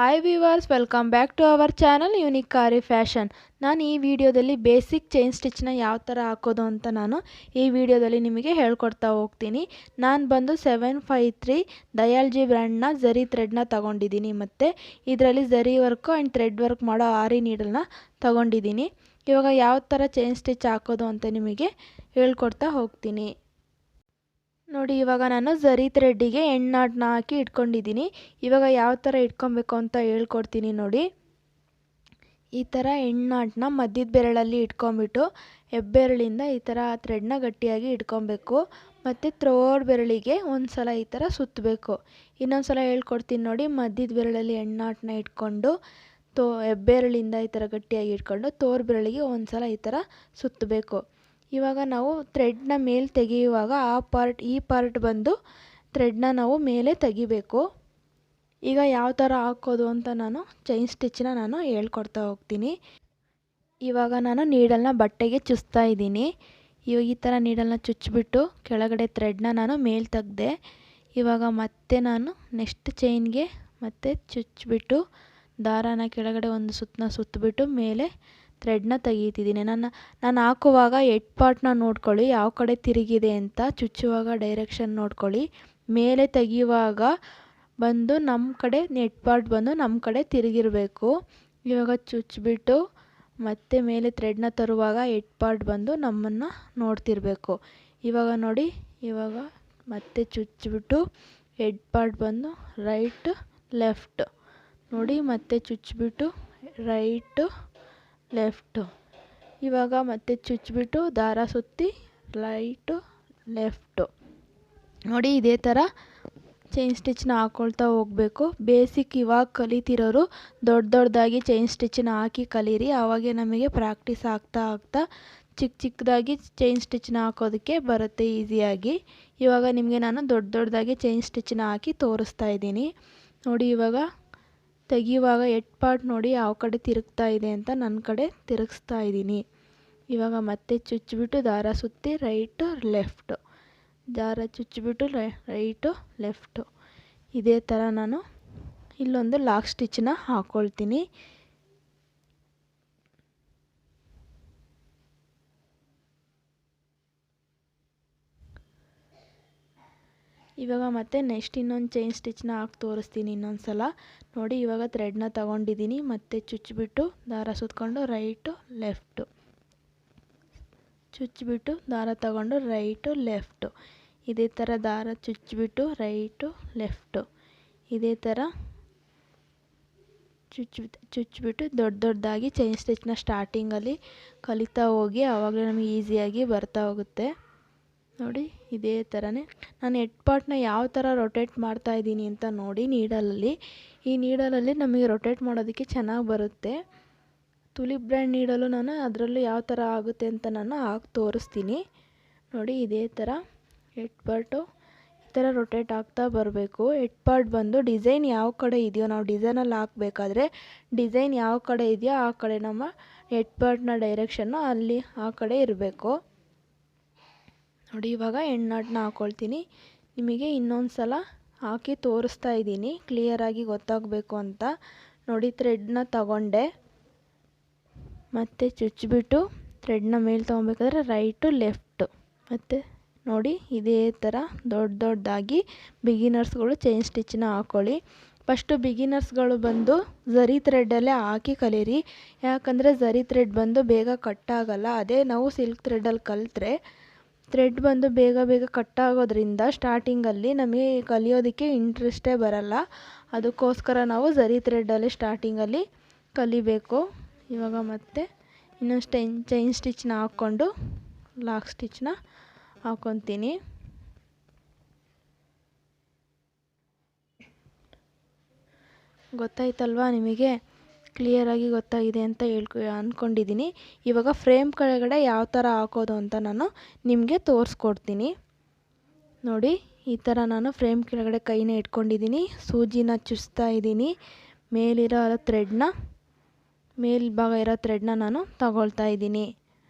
Hi viewers, welcome back to our channel unique Aari fashion. ನಾನು ಈ ವಿಡಿಯೋದಲ್ಲಿ ಬೇಸಿಕ್ ಚೈನ್ ಸ್ಟಿಚ್ನ ಯಾವ ಥರ ಹಾಕೋದು ಅಂತ ನಾನು ಈ ವಿಡಿಯೋದಲ್ಲಿ ನಿಮಗೆ ಹೇಳ್ಕೊಡ್ತಾ ಹೋಗ್ತೀನಿ. ನಾನು ಬಂದು 753 ದಯಾಲ್ಜಿ ಬ್ರ್ಯಾಂಡ್ನ ಝರಿ ಥ್ರೆಡ್ನ ತಗೊಂಡಿದ್ದೀನಿ. ಮತ್ತು ಇದರಲ್ಲಿ ಝರಿ ವರ್ಕು ಆ್ಯಂಡ್ ಥ್ರೆಡ್ ವರ್ಕ್ ಮಾಡೋ ಆರಿ ನೀಡಲ್ನ ತಗೊಂಡಿದ್ದೀನಿ. ಇವಾಗ ಯಾವ ಥರ ಚೈನ್ ಸ್ಟಿಚ್ ಹಾಕೋದು ಅಂತ ನಿಮಗೆ ಹೇಳ್ಕೊಡ್ತಾ ಹೋಗ್ತೀನಿ. ನೋಡಿ, ಇವಾಗ ನಾನು ಝರಿ ಥ್ರೆಡ್ಡಿಗೆ ಎಣ್ಣಾಟನ್ನ ಹಾಕಿ ಇಟ್ಕೊಂಡಿದ್ದೀನಿ. ಇವಾಗ ಯಾವ ಥರ ಇಟ್ಕೊಬೇಕು ಅಂತ ಹೇಳ್ಕೊಡ್ತೀನಿ ನೋಡಿ. ಈ ಥರ ಎಣ್ಣಾಟನ್ನ ಮಧ್ಯದ ಬೆರಳಲ್ಲಿ ಇಟ್ಕೊಂಬಿಟ್ಟು ಹೆಬ್ಬೆರಳಿಂದ ಈ ಥರ ಥ್ರೆಡ್ನ ಗಟ್ಟಿಯಾಗಿ ಇಟ್ಕೊಬೇಕು. ಮತ್ತು ಥ್ರೋರ್ ಬೆರಳಿಗೆ ಒಂದು ಸಲ ಈ ಥರ ಸುತ್ತಬೇಕು. ಇನ್ನೊಂದು ಸಲ ಹೇಳ್ಕೊಡ್ತೀನಿ ನೋಡಿ. ಮಧ್ಯದ ಬೆರಳಲ್ಲಿ ಎಣ್ಣಾಟನ್ನ ಇಟ್ಕೊಂಡು ಹೆಬ್ಬೆರಳಿಂದ ಈ ಥರ ಗಟ್ಟಿಯಾಗಿ ಇಟ್ಕೊಂಡು ತೋರ್ ಬೆರಳಿಗೆ ಒಂದು ಸಲ ಈ ಥರ ಸುತ್ತಬೇಕು. ಇವಾಗ ನಾವು ಥ್ರೆಡ್ನ ಮೇಲೆ ತೆಗೆಯುವಾಗ ಈ ಪಾರ್ಟ್ ಬಂದು ಥ್ರೆಡ್ನ ನಾವು ಮೇಲೆ ತೆಗಿಬೇಕು. ಈಗ ಯಾವ ಥರ ಹಾಕೋದು ಅಂತ ನಾನು ಚೈನ್ ಸ್ಟಿಚ್ನ ನಾನು ಹೇಳ್ಕೊಡ್ತಾ ಹೋಗ್ತೀನಿ. ಇವಾಗ ನಾನು ನೀಡಲ್ನ ಬಟ್ಟೆಗೆ ಚುಚ್ತಾ ಇದ್ದೀನಿ. ಇವಾಗ ಈ ಥರ ನೀಡಲ್ನ ಚುಚ್ಚಿಬಿಟ್ಟು ಕೆಳಗಡೆ ಥ್ರೆಡ್ನ ನಾನು ಮೇಲೆ ತೆಗ್ದೆ. ಇವಾಗ ಮತ್ತೆ ನಾನು ನೆಕ್ಸ್ಟ್ ಚೈನ್ಗೆ ಮತ್ತೆ ಚುಚ್ಚಿಬಿಟ್ಟು ದಾರಾನ ಕೆಳಗಡೆ ಒಂದು ಸುತ್ತನ್ನ ಸುತ್ತಬಿಟ್ಟು ಮೇಲೆ ಥ್ರೆಡ್ನ ತೆಗೀತಿದ್ದೀನಿ. ನಾನು ಹಾಕುವಾಗ ಹೆಡ್ ಪಾರ್ಟ್ನ ನೋಡ್ಕೊಳ್ಳಿ, ಯಾವ ಕಡೆ ತಿರುಗಿದೆ ಅಂತ. ಚುಚ್ಚುವಾಗ ಡೈರೆಕ್ಷನ್ ನೋಡ್ಕೊಳ್ಳಿ. ಮೇಲೆ ತೆಗೆಯುವಾಗ ಬಂದು ನಮ್ಮ ಕಡೆ ಹೆಡ್ ಪಾರ್ಟ್ ಬಂದು ನಮ್ಮ ಕಡೆ ತಿರುಗಿರಬೇಕು. ಇವಾಗ ಚುಚ್ಚಿಬಿಟ್ಟು ಮತ್ತೆ ಮೇಲೆ ಥ್ರೆಡ್ನ ತರುವಾಗ ಹೆಡ್ ಪಾರ್ಟ್ ಬಂದು ನಮ್ಮನ್ನು ನೋಡ್ತಿರಬೇಕು. ಇವಾಗ ನೋಡಿ, ಇವಾಗ ಮತ್ತೆ ಚುಚ್ಚಿಬಿಟ್ಟು ಹೆಡ್ ಪಾರ್ಟ್ ಬಂದು ರೈಟ್ ಲೆಫ್ಟ್ ನೋಡಿ, ಮತ್ತೆ ಚುಚ್ಚಿಬಿಟ್ಟು ರೈಟು ಲೆಫ್ಟು. ಇವಾಗ ಮತ್ತೆ ಚುಚ್ಚಿಬಿಟ್ಟು ದಾರ ಸುತ್ತಿ ರೈಟು ಲೆಫ್ಟು ನೋಡಿ. ಇದೇ ಥರ ಚೈನ್ ಸ್ಟಿಚ್ನ ಹಾಕ್ಕೊಳ್ತಾ ಹೋಗಬೇಕು. ಬೇಸಿಕ್ ಇವಾಗ ಕಲಿತಿರೋರು ದೊಡ್ಡದಾಗಿ ಚೈನ್ ಸ್ಟಿಚ್ನ ಹಾಕಿ ಕಲೀರಿ. ಆವಾಗೇ ನಮಗೆ ಪ್ರಾಕ್ಟೀಸ್ ಆಗ್ತಾ ಚಿಕ್ಕದಾಗಿ ಚೈನ್ ಸ್ಟಿಚ್ನ ಹಾಕೋದಕ್ಕೆ ಬರುತ್ತೆ ಈಸಿಯಾಗಿ. ಇವಾಗ ನಿಮಗೆ ನಾನು ದೊಡ್ಡದಾಗಿ ಚೈನ್ ಸ್ಟಿಚ್ನ ಹಾಕಿ ತೋರಿಸ್ತಾ ಇದ್ದೀನಿ ನೋಡಿ. ಇವಾಗ ತೆಗಿಯುವಾಗ ಹೆಡ್ ಪಾರ್ಟ್ ನೋಡಿ ಯಾವ ಕಡೆ ತಿರುಗ್ತಾ ಇದೆ ಅಂತ ನನ್ನ ಕಡೆ ತಿರುಗಿಸ್ತಾ ಇದ್ದೀನಿ. ಇವಾಗ ಮತ್ತೆ ಚುಚ್ಚಿಬಿಟ್ಟು ದಾರ ಸುತ್ತಿ ರೈಟು ಲೆಫ್ಟು, ದಾರ ಚುಚ್ಚಿಬಿಟ್ಟು ರೈಟು ಲೆಫ್ಟು. ಇದೇ ಥರ ನಾನು ಇಲ್ಲೊಂದು ಲಾಕ್ ಸ್ಟಿಚ್ನ ಹಾಕ್ಕೊಳ್ತೀನಿ. ಇವಾಗ ಮತ್ತೆ ನೆಕ್ಸ್ಟ್ ಇನ್ನೊಂದು ಚೈನ್ ಸ್ಟಿಚ್ನ ಹಾಕಿ ತೋರಿಸ್ತೀನಿ ಇನ್ನೊಂದು ಸಲ ನೋಡಿ. ಇವಾಗ ಥ್ರೆಡ್ನ ತಗೊಂಡಿದ್ದೀನಿ. ಮತ್ತೆ ಚುಚ್ಚಿಬಿಟ್ಟು ದಾರ ಸುತ್ಕೊಂಡು ರೈಟು ಲೆಫ್ಟು, ಚುಚ್ಚಿಬಿಟ್ಟು ದಾರ ತಗೊಂಡು ರೈಟು ಲೆಫ್ಟು. ಇದೇ ಥರ ದಾರ ಚುಚ್ಚಿಬಿಟ್ಟು ರೈಟು ಲೆಫ್ಟು. ಇದೇ ಥರ ಚುಚ್ಚಿಬಿಟ್ಟು ದೊಡ್ಡದಾಗಿ ಚೈನ್ ಸ್ಟಿಚ್ನ ಸ್ಟಾರ್ಟಿಂಗಲ್ಲಿ ಕಲಿತಾ ಹೋಗಿ, ಆವಾಗಲೇ ನಮಗೆ ಈಸಿಯಾಗಿ ಬರ್ತಾ ಹೋಗುತ್ತೆ ನೋಡಿ. ಇದೇ ಥರನೇ ನಾನು ಹೆಡ್ ಪಾರ್ಟ್ನ ಯಾವ ಥರ ರೊಟೇಟ್ ಮಾಡ್ತಾ ಇದ್ದೀನಿ ಅಂತ ನೋಡಿ. ಈ ನೀಡಲಲ್ಲಿ ನಮಗೆ ರೊಟೇಟ್ ಮಾಡೋದಕ್ಕೆ ಚೆನ್ನಾಗಿ ಬರುತ್ತೆ. ತುಲಿಪ್ ಬ್ರ್ಯಾಂಡ್ ನೀಡಲು ನಾನು ಅದರಲ್ಲೂ ಯಾವ ಥರ ಆಗುತ್ತೆ ಅಂತ ನಾನು ಹಾಕಿ ತೋರಿಸ್ತೀನಿ ನೋಡಿ. ಇದೇ ಥರ ಹೆಡ್ ಪಾರ್ಟು ಈ ಥರ ರೊಟೇಟ್ ಆಗ್ತಾ ಬರಬೇಕು. ಹೆಡ್ ಪಾರ್ಟ್ ಬಂದು ಡಿಸೈನ್ ಯಾವ ಕಡೆ ಇದೆಯೋ, ನಾವು ಡಿಸೈನಲ್ಲಿ ಹಾಕಬೇಕಾದ್ರೆ ಡಿಸೈನ್ ಯಾವ ಕಡೆ ಇದೆಯೋ ಆ ಕಡೆ ನಮ್ಮ ಹೆಡ್ ಪಾರ್ಟ್ನ ಡೈರೆಕ್ಷನ್ನು ಅಲ್ಲಿ ಆ ಕಡೆ ಇರಬೇಕು ನೋಡಿ. ಇವಾಗ ಎಣ್ಣಾಟನ್ನ ಹಾಕ್ಕೊಳ್ತೀನಿ. ನಿಮಗೆ ಇನ್ನೊಂದು ಸಲ ಹಾಕಿ ತೋರಿಸ್ತಾ ಇದ್ದೀನಿ ಕ್ಲಿಯರಾಗಿ ಗೊತ್ತಾಗಬೇಕು ಅಂತ ನೋಡಿ. ಥ್ರೆಡ್ನ ತಗೊಂಡೆ, ಮತ್ತು ಚುಚ್ಚಿಬಿಟ್ಟು ಥ್ರೆಡ್ನ ಮೇಲೆ ತೊಗೊಬೇಕಾದ್ರೆ ರೈಟು ಲೆಫ್ಟು. ಮತ್ತು ನೋಡಿ ಇದೇ ಥರ ದೊಡ್ಡದಾಗಿ ಬಿಗಿನರ್ಸ್ಗಳು ಚೈನ್ ಸ್ಟಿಚ್ನ ಹಾಕ್ಕೊಳ್ಳಿ. ಫಸ್ಟು ಬಿಗಿನರ್ಸ್ಗಳು ಬಂದು ಝರಿ ಥ್ರೆಡ್ಡಲ್ಲೇ ಹಾಕಿ ಕಲೀರಿ. ಯಾಕಂದರೆ ಝರಿ ಥ್ರೆಡ್ ಬಂದು ಬೇಗ ಕಟ್ಟಾಗಲ್ಲ. ಅದೇ ನಾವು ಸಿಲ್ಕ್ ಥ್ರೆಡ್ಡಲ್ಲಿ ಕಲಿತ್ರೆ ಥ್ರೆಡ್ ಬಂದು ಬೇಗ ಕಟ್ಟಾಗೋದ್ರಿಂದ ಸ್ಟಾರ್ಟಿಂಗಲ್ಲಿ ನಮಗೆ ಕಲಿಯೋದಕ್ಕೆ ಇಂಟ್ರೆಸ್ಟೇ ಬರಲ್ಲ. ಅದಕ್ಕೋಸ್ಕರ ನಾವು ಝರಿ ಥ್ರೆಡ್ಡಲ್ಲಿ ಸ್ಟಾರ್ಟಿಂಗಲ್ಲಿ ಕಲಿಬೇಕು. ಇವಾಗ ಮತ್ತೆ ಇನ್ನೊಂದು ಚೈನ್ ಸ್ಟಿಚ್ನ ಹಾಕ್ಕೊಂಡು ಲಾಕ್ ಸ್ಟಿಚ್ನ ಹಾಕ್ಕೊತೀನಿ. ಗೊತ್ತಾಯ್ತಲ್ವಾ ನಿಮಗೆ? ಕ್ಲಿಯರಾಗಿ ಗೊತ್ತಾಗಿದೆ ಅಂತ ಅಂದ್ಕೊಂಡಿದ್ದೀನಿ. ಇವಾಗ ಫ್ರೇಮ್ ಕೆಳಗಡೆ ಯಾವ ಥರ ಹಾಕೋದು ಅಂತ ನಾನು ನಿಮಗೆ ತೋರಿಸ್ಕೊಡ್ತೀನಿ ನೋಡಿ. ಈ ಥರ ನಾನು ಫ್ರೇಮ್ ಕೆಳಗಡೆ ಕೈನ ಇಟ್ಕೊಂಡಿದ್ದೀನಿ. ಸೂಜಿನ ಚುಚ್ತಾ ಇದ್ದೀನಿ. ಮೇಲ್ಭಾಗ ಇರೋ ಥ್ರೆಡ್ನ ನಾನು ತಗೊಳ್ತಾ ಇದ್ದೀನಿ.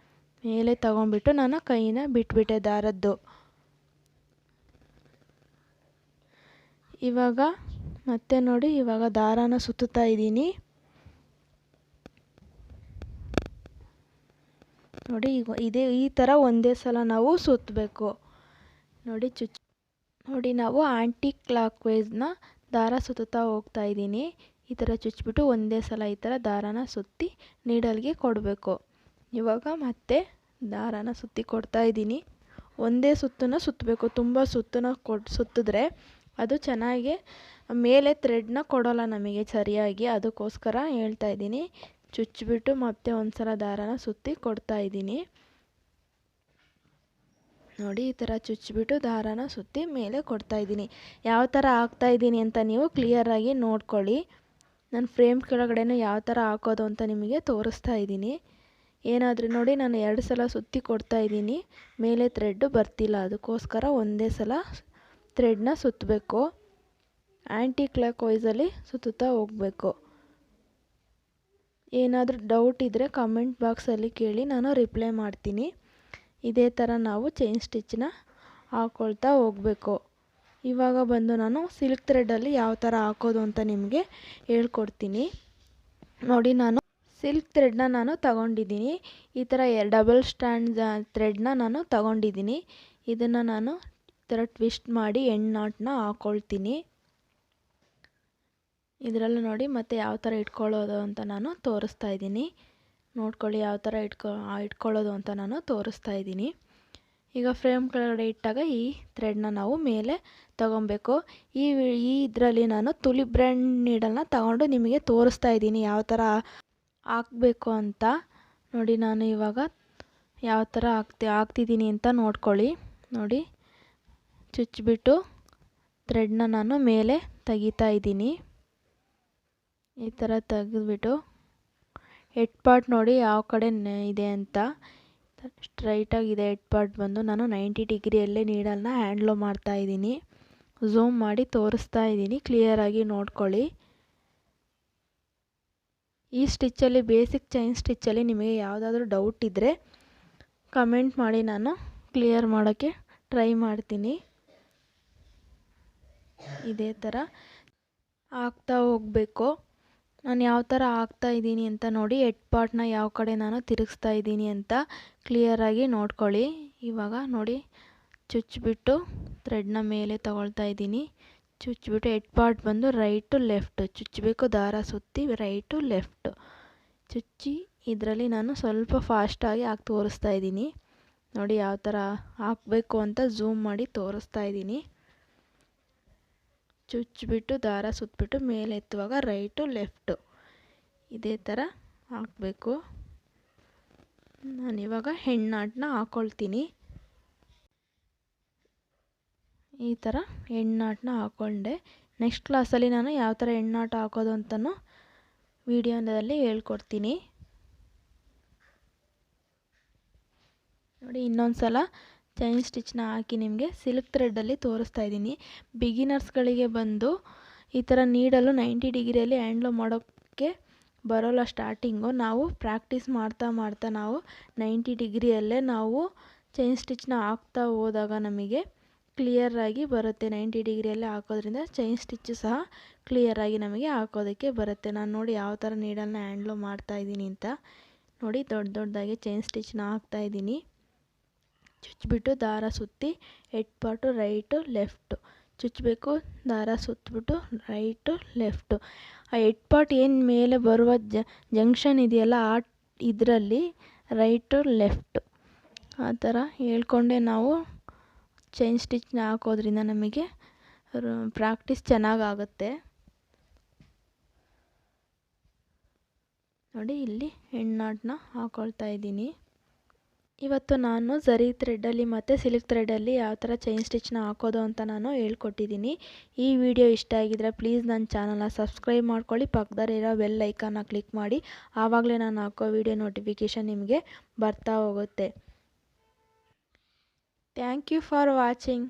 ಮೇಲೆ ತಗೊಂಡ್ಬಿಟ್ಟು ನಾನು ಕೈನ ಬಿಟ್ಬಿಟ್ಟೆ ದಾರದ್ದು. ಇವಾಗ ಮತ್ತೆ ನೋಡಿ ಇವಾಗ ದಾರಾನ ಸುತ್ತುತ್ತಾ ಇದ್ದೀನಿ. ನೋಡಿ ಈಗ ಈ ಥರ ಒಂದೇ ಸಲ ನಾವು ಸುತ್ತಬೇಕು. ನೋಡಿ ನಾವು ಆಂಟಿ ಕ್ಲಾಕ್ ವೈಸ್ನ ದಾರ ಸುತ್ತುತ್ತಾ ಹೋಗ್ತಾ ಇದ್ದೀನಿ. ಈ ಥರ ಚುಚ್ಚಿಬಿಟ್ಟು ಒಂದೇ ಸಲ ಈ ಥರ ದಾರಾನ ಸುತ್ತಿ ನೀಡಲ್ಗೆ ಕೊಡಬೇಕು. ಇವಾಗ ಮತ್ತೆ ದಾರಾನ ಸುತ್ತಿ ಕೊಡ್ತಾ ಇದ್ದೀನಿ. ಒಂದೇ ಸುತ್ತನ್ನ ಸುತ್ತಬೇಕು. ತುಂಬ ಸುತ್ತಿದ್ರೆ ಅದು ಚೆನ್ನಾಗಿ ಮೇಲೆ ಥ್ರೆಡ್ನ ಕೊಡೋಲ್ಲ ನಮಗೆ ಸರಿಯಾಗಿ. ಅದಕ್ಕೋಸ್ಕರ ಹೇಳ್ತಾ ಇದ್ದೀನಿ. ಚುಚ್ಚಿಬಿಟ್ಟು ಮತ್ತೆ ಒಂದು ಸಲ ದಾರಾನ ಸುತ್ತಿ ಕೊಡ್ತಾ ಇದ್ದೀನಿ. ನೋಡಿ ಈ ಥರ ಚುಚ್ಚಿಬಿಟ್ಟು ದಾರಾನ ಸುತ್ತಿ ಮೇಲೆ ಕೊಡ್ತಾ ಇದ್ದೀನಿ. ಯಾವ ಥರ ಹಾಕ್ತಾ ಇದ್ದೀನಿ ಅಂತ ನೀವು ಕ್ಲಿಯರಾಗಿ ನೋಡ್ಕೊಳ್ಳಿ. ನಾನು ಫ್ರೇಮ್ ಕೆಳಗಡೆನೂ ಯಾವ ಥರ ಹಾಕೋದು ಅಂತ ನಿಮಗೆ ತೋರಿಸ್ತಾ ಇದ್ದೀನಿ. ಏನಾದರೂ ನೋಡಿ ನಾನು 2 ಸಲ ಸುತ್ತಿ ಕೊಡ್ತಾ ಇದ್ದೀನಿ. ಮೇಲೆ ಥ್ರೆಡ್ಡು ಬರ್ತಿಲ್ಲ. ಅದಕ್ಕೋಸ್ಕರ ಒಂದೇ ಸಲ ಥ್ರೆಡ್ನ ಸುತ್ತಬೇಕು. ಆ್ಯಂಟಿ ಕ್ಲಾಕ್ ವೈಸಲ್ಲಿ ಸುತ್ತುತ್ತಾ ಹೋಗಬೇಕು. ಏನಾದರೂ ಡೌಟ್ ಇದ್ದರೆ ಕಮೆಂಟ್ ಬಾಕ್ಸಲ್ಲಿ ಕೇಳಿ, ನಾನು ರಿಪ್ಲೈ ಮಾಡ್ತೀನಿ. ಇದೇ ಥರ ನಾವು ಚೈನ್ ಸ್ಟಿಚ್ನ ಹಾಕ್ಕೊಳ್ತಾ ಹೋಗಬೇಕು. ಇವಾಗ ಬಂದು ನಾನು ಸಿಲ್ಕ್ ಥ್ರೆಡ್ಡಲ್ಲಿ ಯಾವ ಥರ ಹಾಕೋದು ಅಂತ ನಿಮಗೆ ಹೇಳ್ಕೊಡ್ತೀನಿ. ನೋಡಿ ನಾನು ಸಿಲ್ಕ್ ಥ್ರೆಡ್ನ ನಾನು ತಗೊಂಡಿದ್ದೀನಿ. ಈ ಥರ ಡಬಲ್ ಸ್ಟ್ಯಾಂಡ್ ಥ್ರೆಡ್ನ ನಾನು ತಗೊಂಡಿದ್ದೀನಿ. ಇದನ್ನು ನಾನು ಈ ಥರ ಟ್ವಿಸ್ಟ್ ಮಾಡಿ ಎಂಡ್ ನಾಟ್ನ ಹಾಕ್ಕೊಳ್ತೀನಿ. ಇದರಲ್ಲಿ ನೋಡಿ ಮತ್ತೆ ಯಾವ ಥರ ಇಟ್ಕೊಳ್ಳೋದು ಅಂತ ನಾನು ತೋರಿಸ್ತಾ ಇದ್ದೀನಿ. ನೋಡ್ಕೊಳ್ಳಿ ಯಾವ ಥರ ಇಟ್ಕೊಳ್ಳೋದು ಅಂತ ನಾನು ತೋರಿಸ್ತಾ ಇದ್ದೀನಿ. ಈಗ ಫ್ರೇಮ್ ಕೆಳಗಡೆ ಇಟ್ಟಾಗ ಈ ಥ್ರೆಡ್ನ ನಾವು ಮೇಲೆ ತಗೊಬೇಕು. ಇದರಲ್ಲಿ ನಾನು ತುಲಿ ಬ್ರ್ಯಾಂಡ್ ನೀಡಲ್ನ ತಗೊಂಡು ನಿಮಗೆ ತೋರಿಸ್ತಾ ಇದ್ದೀನಿ ಯಾವ ಥರ ಹಾಕಬೇಕು ಅಂತ. ನೋಡಿ ನಾನು ಇವಾಗ ಯಾವ ಥರ ಹಾಕ್ತಿದ್ದೀನಿ ಅಂತ ನೋಡ್ಕೊಳ್ಳಿ. ನೋಡಿ ಚುಚ್ಚಿಬಿಟ್ಟು ಥ್ರೆಡ್ನ ನಾನು ಮೇಲೆ ತೆಗಿತಾ ಇದ್ದೀನಿ. ಈ ಥರ ತೆಗೆದುಬಿಟ್ಟು ಹೆಡ್ ಪಾರ್ಟ್ ನೋಡಿ ಯಾವ ಕಡೆ ಇದೆ ಅಂತ ಸ್ಟ್ರೈಟಾಗಿದೆ. ಹೆಡ್ ಪಾರ್ಟ್ ಬಂದು ನಾನು 90 ಡಿಗ್ರಿಯಲ್ಲೇ ನೀಡಲ್ನ ಹ್ಯಾಂಡ್ಲು ಮಾಡ್ತಾ ಇದ್ದೀನಿ. ಝೂಮ್ ಮಾಡಿ ತೋರಿಸ್ತಾ ಇದ್ದೀನಿ, ಕ್ಲಿಯರಾಗಿ ನೋಡ್ಕೊಳ್ಳಿ. ಈ ಸ್ಟಿಚ್ಚಲ್ಲಿ ಬೇಸಿಕ್ ಚೈನ್ ಸ್ಟಿಚ್ಚಲ್ಲಿ ನಿಮಗೆ ಯಾವುದಾದ್ರೂ ಡೌಟ್ ಇದ್ದರೆ ಕಮೆಂಟ್ ಮಾಡಿ, ನಾನು ಕ್ಲಿಯರ್ ಮಾಡೋಕ್ಕೆ ಟ್ರೈ ಮಾಡ್ತೀನಿ. ಇದೇ ಥರ ಹಾಕ್ತಾ ಹೋಗಬೇಕು. ನಾನು ಯಾವ ಥರ ಹಾಕ್ತಾ ಇದ್ದೀನಿ ಅಂತ ನೋಡಿ, ಹೆಡ್ ಪಾರ್ಟ್ನ ಯಾವ ಕಡೆ ನಾನು ತಿರುಗಿಸ್ತಾ ಇದ್ದೀನಿ ಅಂತ ಕ್ಲಿಯರಾಗಿ ನೋಡ್ಕೊಳ್ಳಿ. ಇವಾಗ ನೋಡಿ ಚುಚ್ಚಿಬಿಟ್ಟು ಥ್ರೆಡ್ನ ಮೇಲೆ ತಗೊಳ್ತಾ ಇದ್ದೀನಿ. ಚುಚ್ಚಿಬಿಟ್ಟು ಹೆಡ್ ಪಾರ್ಟ್ ಬಂದು ರೈಟು ಲೆಫ್ಟು ಚುಚ್ಚಬೇಕು. ದಾರ ಸುತ್ತಿ ರೈಟು ಲೆಫ್ಟು ಚುಚ್ಚಿ ಇದರಲ್ಲಿ ನಾನು ಸ್ವಲ್ಪ ಫಾಸ್ಟಾಗಿ ಹಾಕಿ ತೋರಿಸ್ತಾ ಇದ್ದೀನಿ. ನೋಡಿ ಯಾವ ಥರ ಹಾಕಬೇಕು ಅಂತ ಝೂಮ್ ಮಾಡಿ ತೋರಿಸ್ತಾ ಇದ್ದೀನಿ. ಚುಚ್ಚಿಬಿಟ್ಟು ದಾರ ಸುತ್ತಬಿಟ್ಟು ಮೇಲೆ ಎತ್ತುವಾಗ ರೈಟು ಲೆಫ್ಟು ಇದೇ ಥರ ಹಾಕಬೇಕು. ನಾನಿವಾಗ ಹೆಣ್ಣಾಟನ್ನ ಹಾಕ್ಕೊಳ್ತೀನಿ. ಈ ಥರ ಹೆಣ್ಣಾಟನ್ನ ಹಾಕ್ಕೊಂಡೆ. ನೆಕ್ಸ್ಟ್ ಕ್ಲಾಸಲ್ಲಿ ನಾನು ಯಾವ ಥರ ಹೆಣ್ಣಾಟ ಹಾಕೋದು ಅಂತಲೂ ವಿಡಿಯೋದಲ್ಲಿ ಹೇಳ್ಕೊಡ್ತೀನಿ. ನೋಡಿ ಇನ್ನೊಂದು ಸಲ ಚೈನ್ ಸ್ಟಿಚ್ನ ಹಾಕಿ ನಿಮಗೆ ಸಿಲ್ಕ್ ಥ್ರೆಡ್ಡಲ್ಲಿ ತೋರಿಸ್ತಾ ಇದ್ದೀನಿ. ಬಿಗಿನರ್ಸ್ಗಳಿಗೆ ಬಂದು ಈ ಥರ ನೀಡಲು 90 ಡಿಗ್ರಿಯಲ್ಲಿ ಹ್ಯಾಂಡ್ಲು ಮಾಡೋಕ್ಕೆ ಬರೋಲ್ಲ ಸ್ಟಾರ್ಟಿಂಗು. ನಾವು ಪ್ರಾಕ್ಟೀಸ್ ಮಾಡ್ತಾ ನಾವು 90 ಡಿಗ್ರಿಯಲ್ಲೇ ನಾವು ಚೈನ್ ಸ್ಟಿಚ್ನ ಹಾಕ್ತಾ ಹೋದಾಗ ನಮಗೆ ಕ್ಲಿಯರಾಗಿ ಬರುತ್ತೆ. 90 ಡಿಗ್ರಿಯಲ್ಲೇ ಹಾಕೋದ್ರಿಂದ ಚೈನ್ ಸ್ಟಿಚ್ಚು ಸಹ ಕ್ಲಿಯರಾಗಿ ನಮಗೆ ಹಾಕೋದಕ್ಕೆ ಬರುತ್ತೆ. ನಾನು ನೋಡಿ ಯಾವ ಥರ ನೀಡಲ್ನ ಹ್ಯಾಂಡ್ಲು ಮಾಡ್ತಾಯಿದ್ದೀನಿ ಅಂತ ನೋಡಿ ದೊಡ್ಡದಾಗಿ ಚೈನ್ ಸ್ಟಿಚ್ನ ಹಾಕ್ತಾಯಿದ್ದೀನಿ. ಚುಚ್ಚಿಬಿಟ್ಟು ದಾರ ಸುತ್ತಿ ಹೆಡ್ ಪಾರ್ಟು ರೈಟು ಲೆಫ್ಟು ಚುಚ್ಚಬೇಕು. ದಾರ ಸುತ್ತಬಿಟ್ಟು ರೈಟು ಲೆಫ್ಟು ಆ ಹೆಡ್ ಪಾರ್ಟ್ ಏನು ಮೇಲೆ ಬರುವ ಜಂಕ್ಷನ್ ಇದೆಯಲ್ಲ ಇದರಲ್ಲಿ ರೈಟು ಲೆಫ್ಟು ಆ ಥರ ಹೇಳ್ಕೊಂಡೆ ನಾವು ಚೈನ್ ಸ್ಟಿಚ್ನ ಹಾಕೋದ್ರಿಂದ ನಮಗೆ ಪ್ರಾಕ್ಟೀಸ್ ಚೆನ್ನಾಗಾಗುತ್ತೆ. ನೋಡಿ ಇಲ್ಲಿ ಹೆಣ್ಣಾಟನ್ನ ಹಾಕ್ಕೊಳ್ತಾ ಇದ್ದೀನಿ. ಇವತ್ತು ನಾನು ಝರಿ ಥ್ರೆಡ್ಡಲ್ಲಿ ಮತ್ತು ಸಿಲ್ಕ್ ಥ್ರೆಡ್ಡಲ್ಲಿ ಯಾವ ಥರ ಚೈನ್ ಸ್ಟಿಚ್ನ ಹಾಕೋದು ಅಂತ ನಾನು ಹೇಳ್ಕೊಟ್ಟಿದ್ದೀನಿ. ಈ ವಿಡಿಯೋ ಇಷ್ಟ ಆಗಿದ್ರೆ ಪ್ಲೀಸ್ ನನ್ನ ಚಾನಲ್ನ ಸಬ್ಸ್ಕ್ರೈಬ್ ಮಾಡ್ಕೊಳ್ಳಿ. ಪಕ್ಕದಲ್ಲಿರೋ ಬೆಲ್ ಐಕಾನ್ನ ಕ್ಲಿಕ್ ಮಾಡಿ. ಆವಾಗಲೇ ನಾನು ಹಾಕೋ ವಿಡಿಯೋ ನೋಟಿಫಿಕೇಷನ್ ನಿಮಗೆ ಬರ್ತಾ ಹೋಗುತ್ತೆ. Thank you for watching.